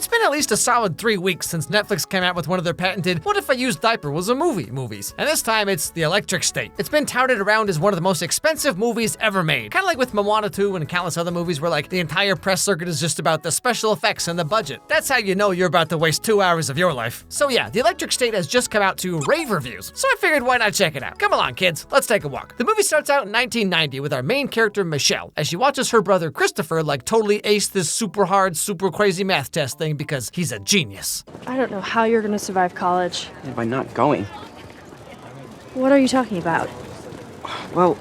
It's been at least a solid 3 weeks since Netflix came out with one of their patented "What if I used diaper was a movie" movies. And this time it's The Electric State. It's been touted around as one of the most expensive movies ever made. Kind of like with Moana 2 and countless other movies where like the entire press circuit is just about the special effects and the budget. That's how you know you're about to waste 2 hours of your life. So yeah, The Electric State has just come out to rave reviews. So I figured why not check it out. Come along kids, let's take a walk. The movie starts out in 1990 with our main character Michelle as she watches her brother Christopher like totally ace this super hard, super crazy math test thing because he's a genius. I don't know how you're gonna survive college. By not going. What are you talking about? Well,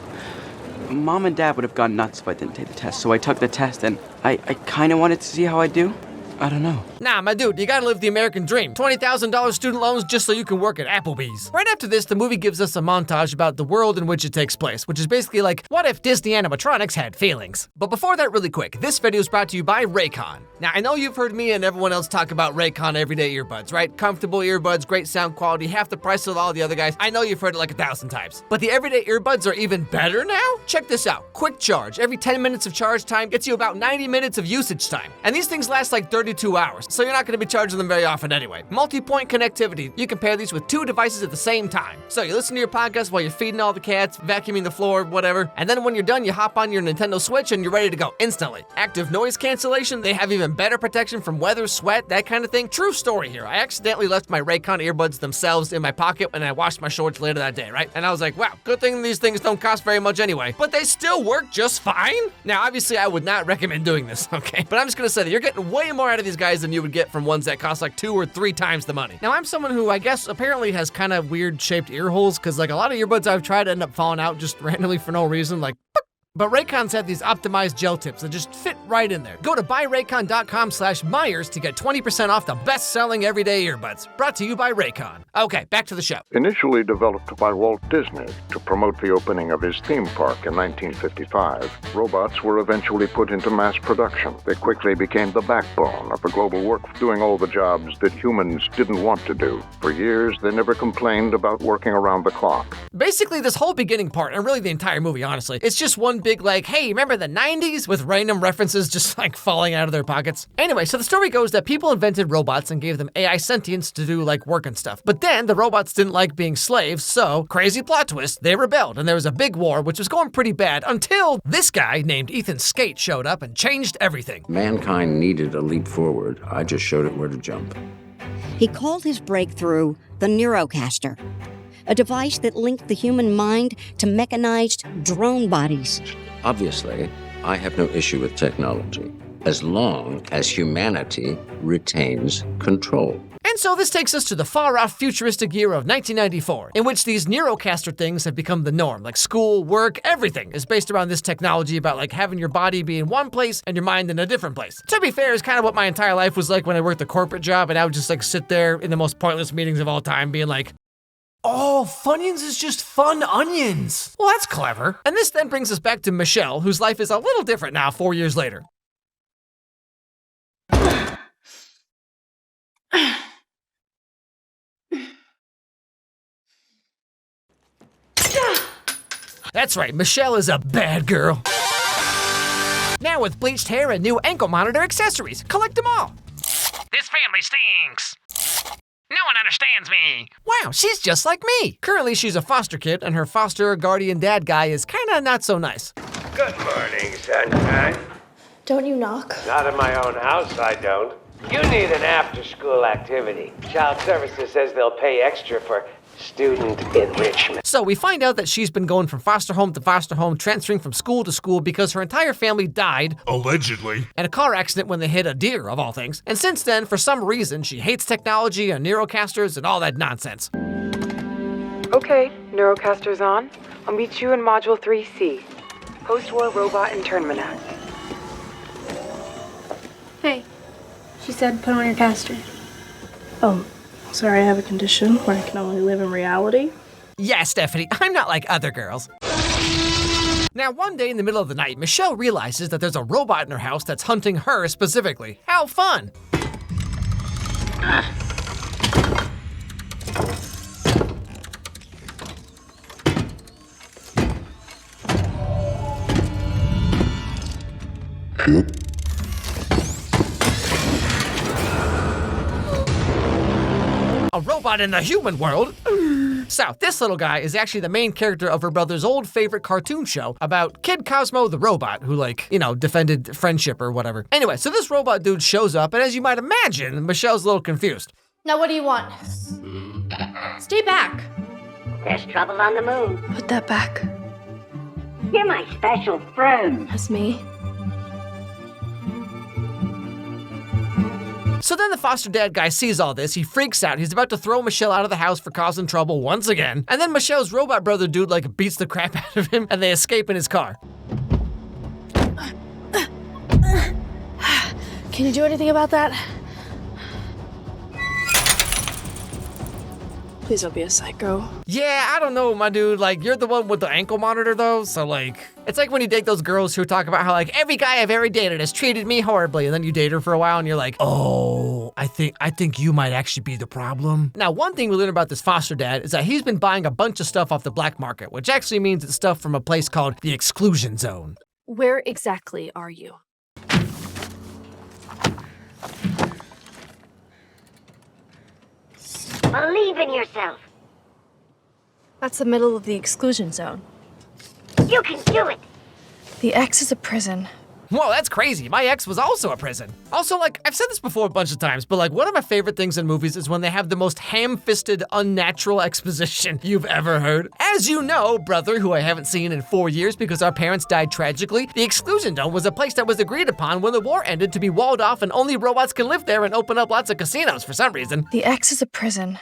Mom and Dad would have gone nuts if I didn't take the test, so I took the test and I kind of wanted to see how I do. I don't know. Nah, my dude, you gotta live the American dream. $20,000 student loans just so you can work at Applebee's. Right after this, the movie gives us a montage about the world in which it takes place, which is basically like, what if Disney animatronics had feelings? But before that, really quick, this video is brought to you by Raycon. Now, I know you've heard me and everyone else talk about Raycon everyday earbuds, right? Comfortable earbuds, great sound quality, half the price of all the other guys. I know you've heard it like 1,000 times. But the everyday earbuds are even better now? Check this out. Quick charge. Every 10 minutes of charge time gets you about 90 minutes of usage time. And these things last like 32 hours, so you're not gonna be charging them very often anyway. Multi-point connectivity. You can pair these with 2 devices at the same time. So you listen to your podcast while you're feeding all the cats, vacuuming the floor, whatever. And then when you're done, you hop on your Nintendo Switch and you're ready to go instantly. Active noise cancellation. They have even better protection from weather, sweat, that kind of thing. True story here. I accidentally left my Raycon earbuds themselves in my pocket when I washed my shorts later that day, right? And I was like, wow, good thing these things don't cost very much anyway. But they still work just fine? Now, obviously, I would not recommend doing this, okay? But I'm just gonna say that you're getting way more out of these guys than you would get from ones that cost like 2 or 3 times the money. Now, I'm someone who I guess apparently has kind of weird shaped ear holes because like a lot of earbuds I've tried end up falling out just randomly for no reason, like but Raycon's have these optimized gel tips that just fit right in there. Go to buyraycon.com/Myers to get 20% off the best-selling everyday earbuds. Brought to you by Raycon. Okay, back to the show. Initially developed by Walt Disney to promote the opening of his theme park in 1955, robots were eventually put into mass production. They quickly became the backbone of a global work, doing all the jobs that humans didn't want to do. For years, they never complained about working around the clock. Basically, this whole beginning part, and really the entire movie, honestly, it's just one big like, hey, remember the 90s? With random references just like falling out of their pockets. Anyway, so the story goes that people invented robots and gave them AI sentience to do like work and stuff. But then the robots didn't like being slaves, so crazy plot twist, they rebelled and there was a big war which was going pretty bad until this guy named Ethan Skate showed up and changed everything. Mankind needed a leap forward. I just showed it where to jump. He called his breakthrough the Neurocaster, a device that linked the human mind to mechanized drone bodies. Obviously, I have no issue with technology, as long as humanity retains control. And so this takes us to the far-off futuristic year of 1994, in which these Neurocaster things have become the norm. Like school, work, everything is based around this technology about like having your body be in one place and your mind in a different place. To be fair, it's kind of what my entire life was like when I worked a corporate job, and I would just like sit there in the most pointless meetings of all time being like, oh, Funyuns is just fun onions. Well, that's clever. And this then brings us back to Michelle, whose life is a little different now 4 years later. That's right, Michelle is a bad girl. Now with bleached hair and new ankle monitor accessories. Collect them all. This family stinks. No one understands me. Wow, she's just like me. Currently, she's a foster kid, and her foster guardian dad guy is kinda not so nice. Good morning, sunshine. Don't you knock? Not in my own house, I don't. You need an after-school activity. Child Services says they'll pay extra for student enrichment. So we find out that she's been going from foster home to foster home, transferring from school to school because her entire family died, allegedly, in a car accident when they hit a deer, of all things. And since then, for some reason, she hates technology and Neurocasters and all that nonsense. Okay, Neurocaster's on. I'll meet you in Module 3C. Post-war robot internment act. Hey, she said put on your caster. Oh, sorry, I have a condition where I can only live in reality. Yeah, Stephanie, I'm not like other girls. Now, one day in the middle of the night, Michelle realizes that there's a robot in her house that's hunting her specifically. How fun! a robot in the human world. So, this little guy is actually the main character of her brother's old favorite cartoon show about Kid Cosmo the robot who, defended friendship or whatever. Anyway, so this robot dude shows up, and as you might imagine, Michelle's a little confused. Now what do you want? Stay back. There's trouble on the moon. Put that back. You're my special friend. That's me. So then the foster dad guy sees all this, he freaks out, he's about to throw Michelle out of the house for causing trouble once again, and then Michelle's robot brother dude beats the crap out of him and they escape in his car. Can you do anything about that? Please don't be a psycho. Yeah, I don't know, my dude. You're the one with the ankle monitor, though, so, it's like when you date those girls who talk about how, every guy I've ever dated has treated me horribly, and then you date her for a while, and you're like, oh, I think you might actually be the problem. Now, one thing we learned about this foster dad is that he's been buying a bunch of stuff off the black market, which actually means it's stuff from a place called the Exclusion Zone. Where exactly are you? Believe in yourself. That's the middle of the exclusion zone. You can do it. The X is a prison. Whoa, that's crazy. My ex was also a prison. Also, I've said this before a bunch of times, but one of my favorite things in movies is when they have the most ham-fisted, unnatural exposition you've ever heard. As you know, brother, who I haven't seen in 4 years because our parents died tragically, the Exclusion Zone was a place that was agreed upon when the war ended to be walled off and only robots can live there and open up lots of casinos for some reason. The X is a prison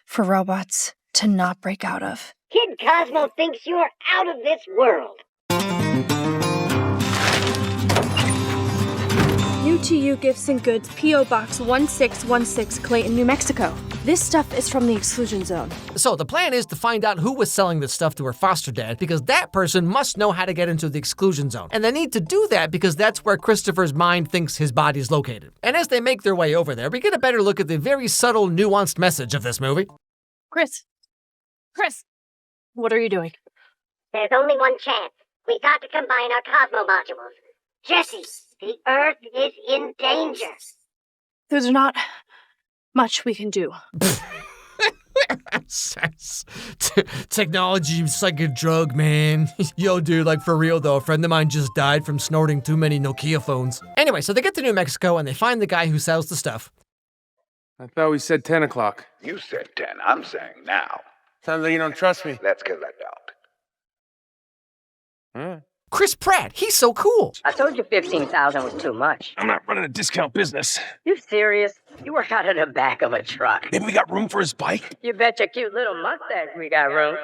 for robots to not break out of. Kid Cosmo thinks you're out of this world. UTU Gifts and Goods, P.O. Box 1616, Clayton, New Mexico. This stuff is from the exclusion zone. So the plan is to find out who was selling this stuff to her foster dad, because that person must know how to get into the exclusion zone. And they need to do that because that's where Christopher's mind thinks his body's located. And as they make their way over there, we get a better look at the very subtle, nuanced message of this movie. Chris, what are you doing? There's only one chance. We got to combine our Cosmo modules. Jesse, the Earth is in danger. There's not much we can do. Technology is like a drug, man. Yo, dude, for real though, a friend of mine just died from snorting too many Nokia phones. Anyway, so they get to New Mexico and they find the guy who sells the stuff. I thought we said 10 o'clock. You said 10. I'm saying now. Sounds like you don't trust me. That's because I don't. Chris Pratt, he's so cool. I told you 15,000 was too much. I'm not running a discount business. You serious? You work out of the back of a truck. Maybe we got room for his bike? You bet your cute little mustache we got room.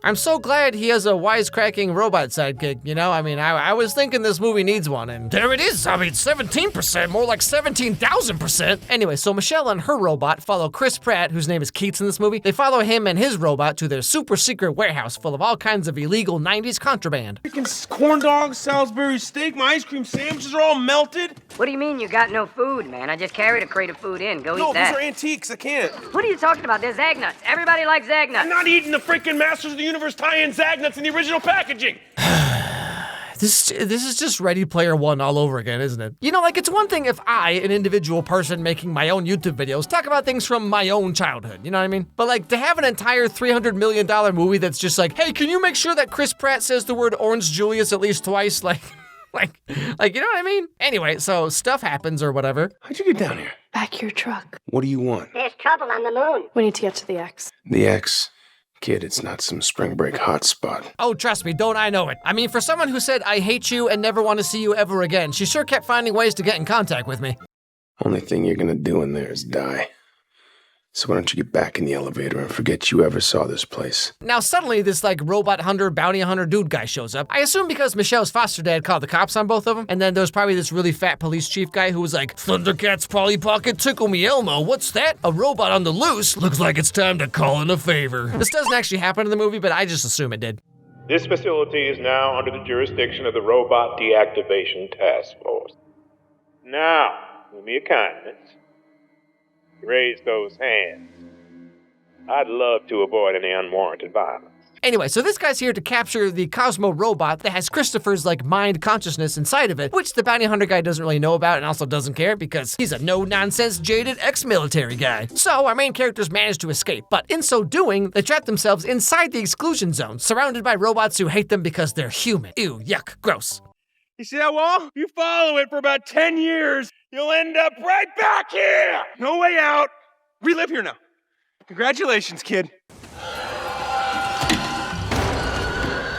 I'm so glad he has a wisecracking robot sidekick, you know? I was thinking this movie needs one, and there it is. 17%, more like 17,000%. Anyway, so Michelle and her robot follow Chris Pratt, whose name is Keats in this movie. They follow him and his robot to their super secret warehouse full of all kinds of illegal 90s contraband. Freaking corn dogs, Salisbury steak, my ice cream sandwiches are all melted. What do you mean you got no food, man? I just carried a crate of food in. Go eat that. No, those are antiques. I can't. What are you talking about? They're Zagnuts. Everybody likes Zagnuts. I'm not eating the freaking Masters of the Universe tie-in Zagnuts in the original packaging. This is just Ready Player One all over again, isn't it? You know, it's one thing if I, an individual person making my own YouTube videos, talk about things from my own childhood, you know what I mean? But to have an entire $300 million movie that's just hey, can you make sure that Chris Pratt says the word Orange Julius at least twice? You know what I mean? Anyway, so stuff happens or whatever. How'd you get down here? Back your truck. What do you want? There's trouble on the moon. We need to get to the X. The X. Kid, it's not some spring break hotspot. Oh, trust me, don't I know it. For someone who said, I hate you and never want to see you ever again, she sure kept finding ways to get in contact with me. Only thing you're gonna do in there is die. So why don't you get back in the elevator and forget you ever saw this place? Now suddenly this robot hunter, bounty hunter dude guy shows up. I assume because Michelle's foster dad called the cops on both of them. And then there was probably this really fat police chief guy who was like, Thundercats, Polly Pocket, Tickle Me Elmo, what's that? A robot on the loose? Looks like it's time to call in a favor. This doesn't actually happen in the movie, but I just assume it did. This facility is now under the jurisdiction of the Robot Deactivation Task Force. Now, do me a kindness. Raise those hands. I'd love to avoid any unwarranted violence. Anyway, so this guy's here to capture the Cosmo robot that has Christopher's, like, mind consciousness inside of it, which the bounty hunter guy doesn't really know about and also doesn't care because he's a no-nonsense, jaded ex-military guy. So our main characters manage to escape, but in so doing, they trap themselves inside the exclusion zone, surrounded by robots who hate them because they're human. Ew, yuck, gross. You see that wall? You follow it for about 10 years, you'll end up right back here! No way out! We live here now. Congratulations, kid.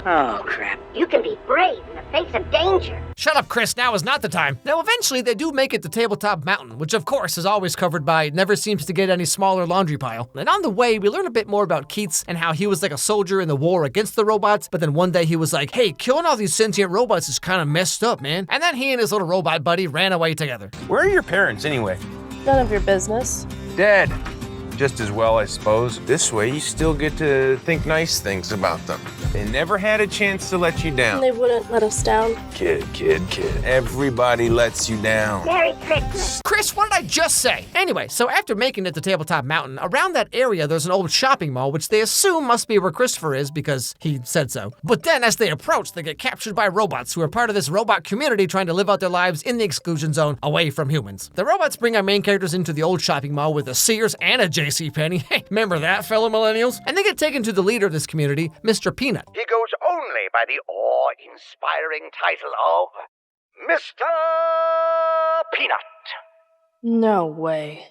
Oh, crap. You can be brave in the face of danger. Shut up, Chris. Now is not the time. Now, eventually, they do make it to Tabletop Mountain, which, of course, is always covered by never seems to get any smaller laundry pile. And on the way, we learn a bit more about Keats and how he was like a soldier in the war against the robots, but then one day he was like, hey, killing all these sentient robots is kind of messed up, man. And then he and his little robot buddy ran away together. Where are your parents, anyway? None of your business. Dead. Just as well, I suppose. This way, you still get to think nice things about them. They never had a chance to let you down. They wouldn't let us down. Kid. Everybody lets you down. Merry Christmas. Chris, what did I just say? Anyway, so after making it to Tabletop Mountain, around that area there's an old shopping mall, which they assume must be where Christopher is because he said so. But then as they approach, they get captured by robots who are part of this robot community trying to live out their lives in the exclusion zone away from humans. The robots bring our main characters into the old shopping mall with a Sears and a JCPenney. Hey, remember that, fellow millennials? And they get taken to the leader of this community, Mr. Peanut. He goes only by the awe-inspiring title of Mr. Peanut. No way.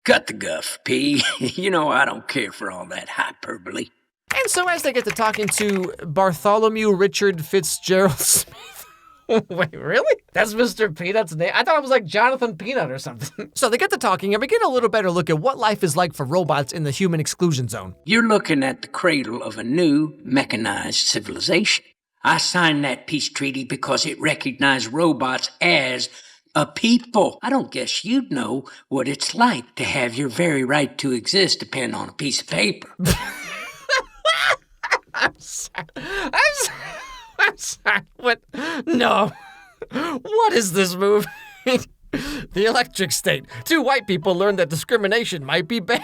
Cut the guff, P. You know I don't care for all that hyperbole. And so as they get to talking to Bartholomew Richard Fitzgerald Smith. Wait, really? That's Mr. Peanut's name? I thought it was like Jonathan Peanut or something. So they get to talking and we get a little better look at what life is like for robots in the human exclusion zone. You're looking at the cradle of a new, mechanized civilization. I signed that peace treaty because it recognized robots as a people. I don't guess you'd know what it's like to have your very right to exist depend on a piece of paper. I'm sorry. What? No. What is this movie? The Electric State. Two white people learn that discrimination might be bad.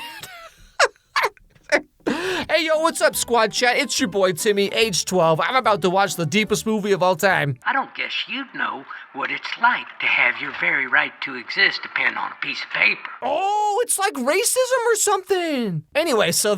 Hey, yo, what's up, Squad Chat? It's your boy, Timmy, age 12. I'm about to watch the deepest movie of all time. I don't guess you'd know what it's like to have your very right to exist depend on a piece of paper. Oh, it's like racism or something. Anyway, so...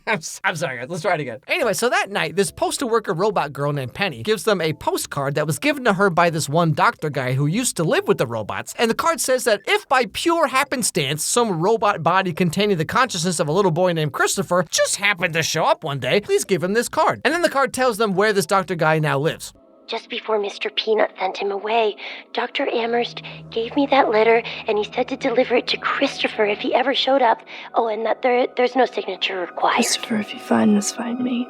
I'm sorry, guys. Let's try it again. Anyway, so that night, this postal worker robot girl named Penny gives them a postcard that was given to her by this one doctor guy who used to live with the robots. And the card says that if by pure happenstance, some robot body containing the consciousness of a little boy named Christopher just happened to show up one day, please give him this card. And then the card tells them where this doctor guy now lives. Just before Mr. Peanut sent him away, Dr. Amherst gave me that letter, and he said to deliver it to Christopher if he ever showed up. Oh, and that there's no signature required. Christopher, if you find this, find me.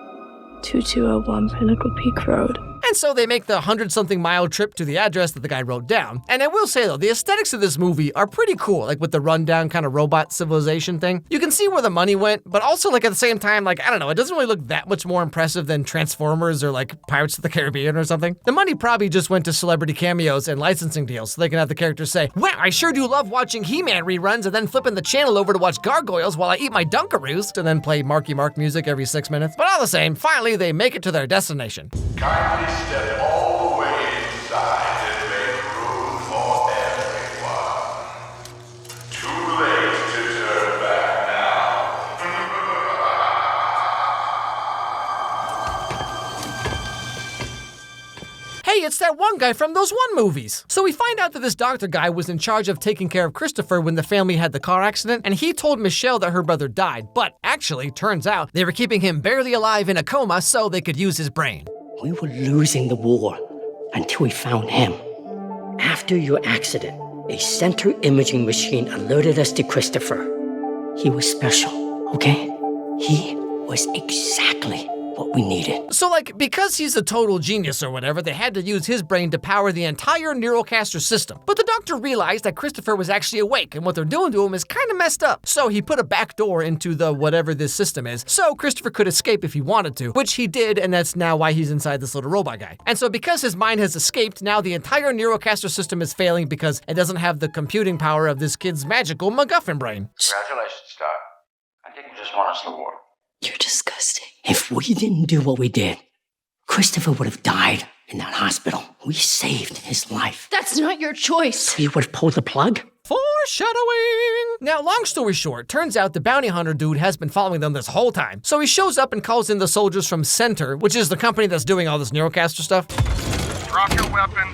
2201 Pinnacle Peak Road. And so they make the 100-something mile trip to the address that the guy wrote down. And I will say, though, the aesthetics of this movie are pretty cool, like with the rundown kind of robot civilization thing. You can see where the money went, but also, like, at the same time, like, I don't know, it doesn't really look that much more impressive than Transformers or, like, Pirates of the Caribbean or something. The money probably just went to celebrity cameos and licensing deals so they can have the characters say, wow, I sure do love watching He-Man reruns and then flipping the channel over to watch Gargoyles while I eat my Dunkaroos, and then play Marky Mark music every 6 minutes. But all the same, finally, they make it to their destination. Kindly step all the way inside and make room for everyone. Too late to turn back now. Hey, it's that one guy from those one movies. So we find out that this doctor guy was in charge of taking care of Christopher when the family had the car accident, and he told Michelle that her brother died. But actually, turns out, they were keeping him barely alive in a coma so they could use his brain. We were losing the war until we found him. After your accident, a center imaging machine alerted us to Christopher. He was special, okay? He was exactly what we needed. So, like, because he's a total genius or whatever, they had to use his brain to power the entire Neurocaster system. But the doctor realized that Christopher was actually awake, and what they're doing to him is kind of messed up. So he put a back door into the whatever this system is, so Christopher could escape if he wanted to, which he did, and that's now why he's inside this little robot guy. And so because his mind has escaped, now the entire Neurocaster system is failing because it doesn't have the computing power of this kid's magical MacGuffin brain. Congratulations, Doc. I think you just won us the war. You're disgusting. If we didn't do what we did, Christopher would have died in that hospital. We saved his life. That's not your choice. You would have pulled the plug? Foreshadowing! Now, long story short, turns out the bounty hunter dude has been following them this whole time. So he shows up and calls in the soldiers from Center, which is the company that's doing all this Neurocaster stuff. Drop your weapon.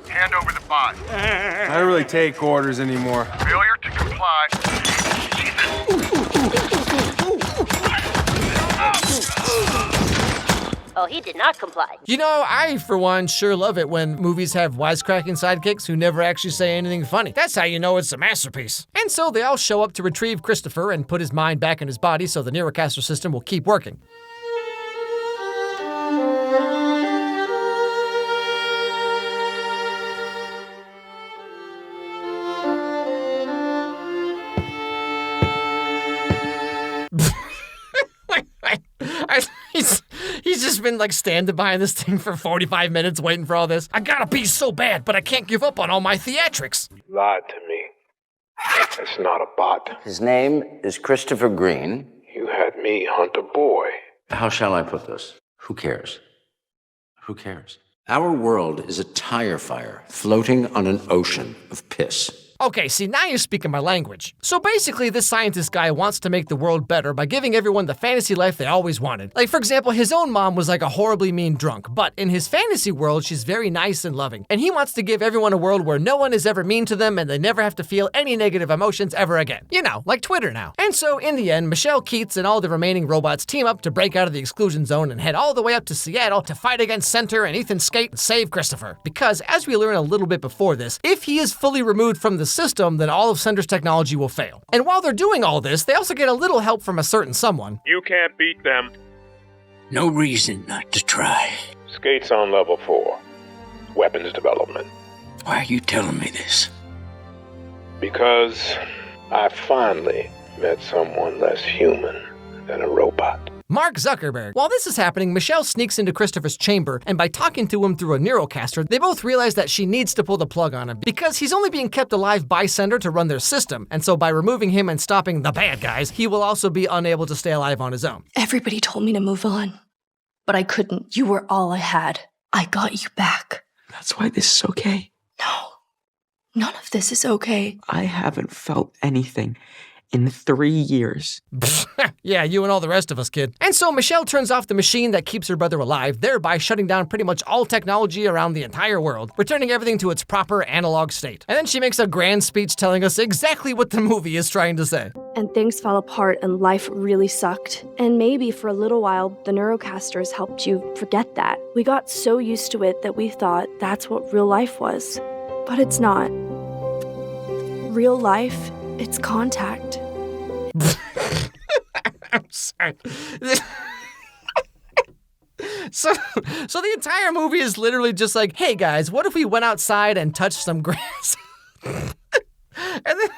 Hand over the bot. I don't really take orders anymore. Failure to comply. Oh, he did not comply. You know, I, for one, sure love it when movies have wisecracking sidekicks who never actually say anything funny. That's how you know it's a masterpiece. And so they all show up to retrieve Christopher and put his mind back in his body so the Neurocaster system will keep working. He's just been like standing behind this thing for 45 minutes waiting for all this. I gotta pee so bad, but I can't give up on all my theatrics. You lied to me. It's not a bot. His name is Christopher Green. You had me hunt a boy. How shall I put this? Who cares? Who cares? Our world is a tire fire floating on an ocean of piss. Okay, see, now you're speaking my language. So basically, this scientist guy wants to make the world better by giving everyone the fantasy life they always wanted. Like, for example, his own mom was like a horribly mean drunk, but in his fantasy world, she's very nice and loving. And he wants to give everyone a world where no one is ever mean to them and they never have to feel any negative emotions ever again. You know, like Twitter now. And so, in the end, Michelle Keats and all the remaining robots team up to break out of the exclusion zone and head all the way up to Seattle to fight against Center and Ethan Skate and save Christopher. Because, as we learned a little bit before this, if he is fully removed from the system, then all of Center's technology will fail. And while they're doing all this, they also get a little help from a certain someone. You can't beat them. No reason not to try. Skate's on level 4. Weapons development. Why are you telling me this? Because I finally met someone less human than a robot. Mark Zuckerberg. While this is happening, Michelle sneaks into Christopher's chamber, and by talking to him through a Neurocaster, they both realize that she needs to pull the plug on him because he's only being kept alive by Center to run their system, and so by removing him and stopping the bad guys, he will also be unable to stay alive on his own. Everybody told me to move on, but I couldn't. You were all I had. I got you back. That's why this is okay. No, none of this is okay. I haven't felt anything in 3 years. Yeah, you and all the rest of us, kid. And so Michelle turns off the machine that keeps her brother alive, thereby shutting down pretty much all technology around the entire world, returning everything to its proper analog state. And then she makes a grand speech telling us exactly what the movie is trying to say. And things fell apart and life really sucked. And maybe for a little while, the Neurocasters helped you forget that. We got so used to it that we thought that's what real life was. But it's not. Real life, it's contact. I'm sorry. So the entire movie is literally just like, hey guys, what if we went outside and touched some grass? And then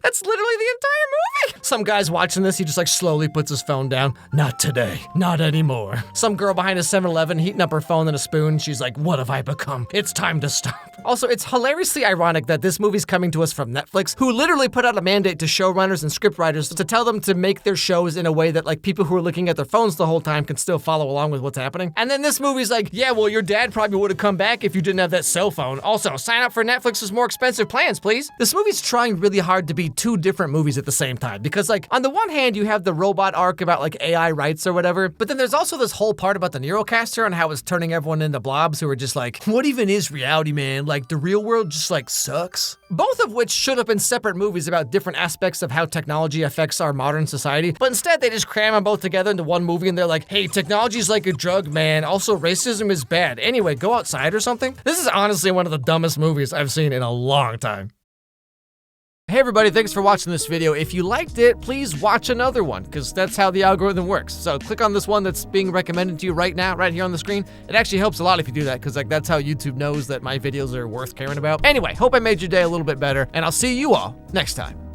that's literally the entire movie. Some guy's watching this, he just like slowly puts his phone down. Not today, not anymore. Some girl behind a 7-Eleven heating up her phone in a spoon. She's like, what have I become? It's time to stop. Also, it's hilariously ironic that this movie's coming to us from Netflix, who literally put out a mandate to showrunners and scriptwriters to tell them to make their shows in a way that like people who are looking at their phones the whole time can still follow along with what's happening. And then this movie's like, yeah, well, your dad probably would have come back if you didn't have that cell phone. Also, sign up for Netflix's more expensive plans, please. This movie's trying really hard to be two different movies at the same time because like on the one hand you have the robot arc about like AI rights or whatever, but then there's also this whole part about the Neurocaster and how it's turning everyone into blobs who are just like, what even is reality, man? Like the real world just like sucks. Both of which should have been separate movies about different aspects of how technology affects our modern society, but instead they just cram them both together into one movie and they're like, hey, technology's like a drug, man. Also, racism is bad. Anyway, go outside or something. This is honestly one of the dumbest movies I've seen in a long time. Hey everybody, thanks for watching this video. If you liked it, please watch another one, because that's how the algorithm works. So click on this one that's being recommended to you right now, right here on the screen. It actually helps a lot if you do that, because like that's how YouTube knows that my videos are worth caring about. Anyway, hope I made your day a little bit better, and I'll see you all next time.